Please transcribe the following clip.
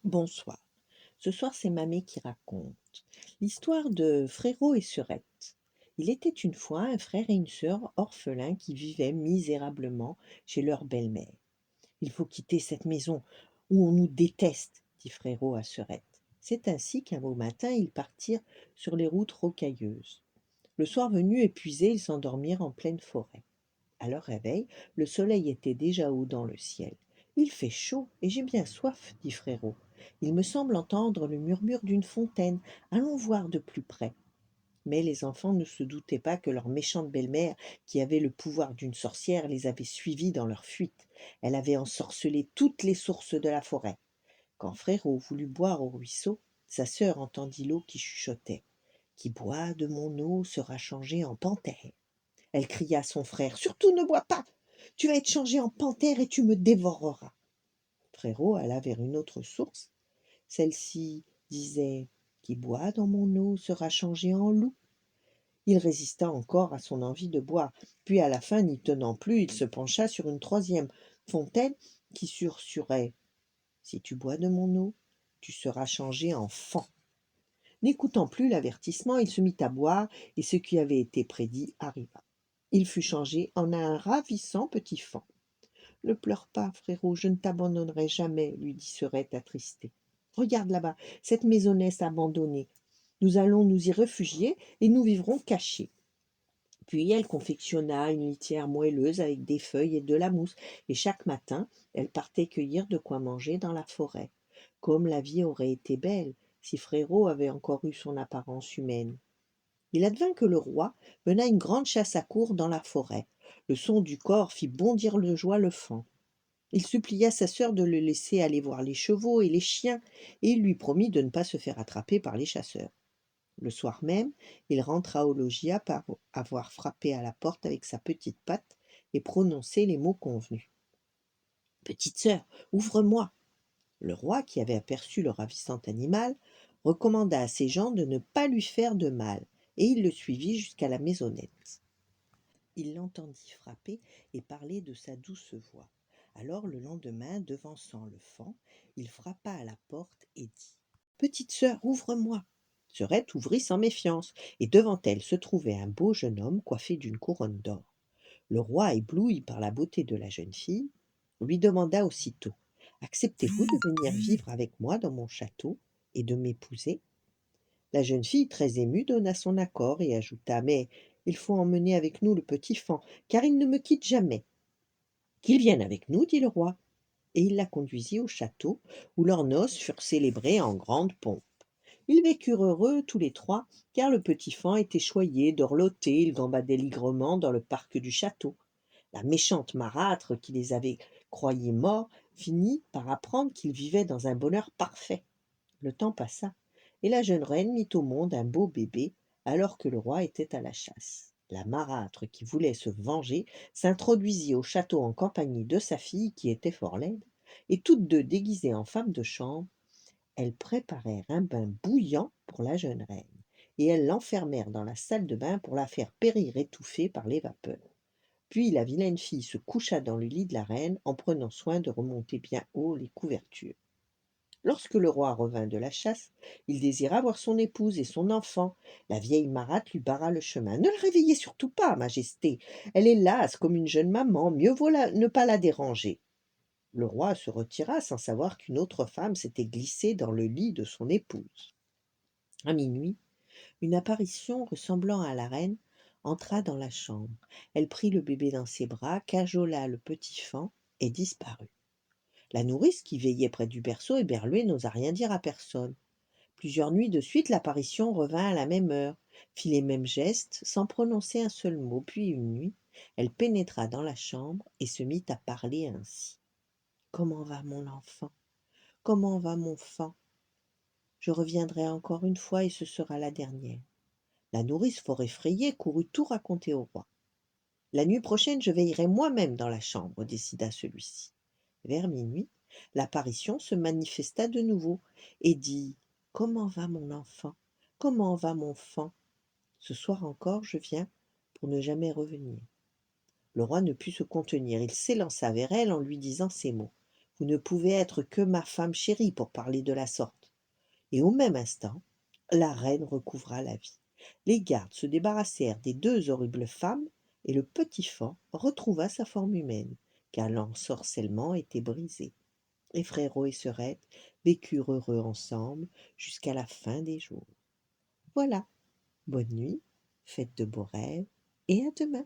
Bonsoir. Ce soir, c'est Mamé qui raconte l'histoire de Frérot et Sœurette. Il était une fois un frère et une sœur orphelins qui vivaient misérablement chez leur belle-mère. Il faut quitter cette maison où on nous déteste, dit Frérot à Sœurette. C'est ainsi qu'un beau matin, ils partirent sur les routes rocailleuses. Le soir venu, épuisés, ils s'endormirent en pleine forêt. À leur réveil, le soleil était déjà haut dans le ciel. Il fait chaud et j'ai bien soif, dit Frérot. Il me semble entendre le murmure d'une fontaine. Allons voir de plus près. Mais les enfants ne se doutaient pas que leur méchante belle-mère, qui avait le pouvoir d'une sorcière, les avait suivis dans leur fuite. Elle avait ensorcelé toutes les sources de la forêt. Quand Frérot voulut boire au ruisseau, sa sœur entendit l'eau qui chuchotait. Qui boit de mon eau sera changé en panthère. Elle cria à son frère. Surtout ne bois pas. Tu vas être changé en panthère et tu me dévoreras. Frérot alla vers une autre source. Celle-ci disait. Qui boit dans mon eau sera changé en loup. Il résista encore à son envie de boire, puis à la fin, n'y tenant plus, il se pencha sur une troisième fontaine qui susurrait. Si tu bois de mon eau, tu seras changé en faon. N'écoutant plus l'avertissement, il se mit à boire, et ce qui avait été prédit arriva. Il fut changé en un ravissant petit faon. Ne pleure pas, frérot, je ne t'abandonnerai jamais, lui dit Sœurette attristée. Regarde là-bas, cette maisonnette abandonnée. Nous allons nous y réfugier et nous vivrons cachés. Puis elle confectionna une litière moelleuse avec des feuilles et de la mousse, et chaque matin, elle partait cueillir de quoi manger dans la forêt. Comme la vie aurait été belle si Frérot avait encore eu son apparence humaine. Il advint que le roi mena une grande chasse à courre dans la forêt. Le son du cor fit bondir de joie le faon. Il supplia sa sœur de le laisser aller voir les chevaux et les chiens, et il lui promit de ne pas se faire attraper par les chasseurs. Le soir même, il rentra au logis après avoir frappé à la porte avec sa petite patte et prononcé les mots convenus. Petite sœur, ouvre-moi. Le roi, qui avait aperçu le ravissant animal, recommanda à ses gens de ne pas lui faire de mal, et il le suivit jusqu'à la maisonnette. Il l'entendit frapper et parler de sa douce voix. Alors le lendemain, devançant le faon, il frappa à la porte et dit. Petite sœur, ouvre-moi. Sœurette ouvrit sans méfiance, et devant elle se trouvait un beau jeune homme coiffé d'une couronne d'or. Le roi, ébloui par la beauté de la jeune fille, lui demanda aussitôt. Acceptez-vous de venir vivre avec moi dans mon château et de m'épouser? La jeune fille, très émue, donna son accord et ajouta. Mais il faut emmener avec nous le petit faon, car il ne me quitte jamais. Qu'il vienne avec nous, dit le roi, et il la conduisit au château, où leurs noces furent célébrées en grande pompe. Ils vécurent heureux tous les trois, car le petit faon était choyé, dorloté, il gambadait ligrement dans le parc du château. La méchante marâtre, qui les avait croyés morts, finit par apprendre qu'ils vivaient dans un bonheur parfait. Le temps passa, et la jeune reine mit au monde un beau bébé, alors que le roi était à la chasse. La marâtre, qui voulait se venger, s'introduisit au château en compagnie de sa fille, qui était fort laide, et toutes deux déguisées en femmes de chambre, elles préparèrent un bain bouillant pour la jeune reine, et elles l'enfermèrent dans la salle de bain pour la faire périr étouffée par les vapeurs. Puis la vilaine fille se coucha dans le lit de la reine en prenant soin de remonter bien haut les couvertures. Lorsque le roi revint de la chasse, il désira voir son épouse et son enfant. La vieille marâtre lui barra le chemin. Ne la réveillez surtout pas, majesté. Elle est lasse comme une jeune maman. Mieux vaut ne pas la déranger. Le roi se retira sans savoir qu'une autre femme s'était glissée dans le lit de son épouse. À minuit, une apparition ressemblant à la reine entra dans la chambre. Elle prit le bébé dans ses bras, cajola le petit faon et disparut. La nourrice, qui veillait près du berceau éberluée, n'osa rien dire à personne. Plusieurs nuits de suite, l'apparition revint à la même heure, fit les mêmes gestes, sans prononcer un seul mot. Puis une nuit, elle pénétra dans la chambre et se mit à parler ainsi. Comment va mon enfant? Comment va mon faon? Je reviendrai encore une fois et ce sera la dernière. La nourrice, fort effrayée, courut tout raconter au roi. La nuit prochaine, je veillerai moi-même dans la chambre, décida celui-ci. Vers minuit, l'apparition se manifesta de nouveau et dit. Comment va mon enfant? Comment va mon faon? Ce soir encore, je viens pour ne jamais revenir. Le roi ne put se contenir, il s'élança vers elle en lui disant ces mots. Vous ne pouvez être que ma femme chérie pour parler de la sorte. Et au même instant, la reine recouvra la vie. Les gardes se débarrassèrent des deux horribles femmes, et le petit faon retrouva sa forme humaine, car l'ensorcellement était brisé. Et Frérot et Sœurette vécurent heureux ensemble jusqu'à la fin des jours. Voilà, bonne nuit, faites de beaux rêves, et à demain.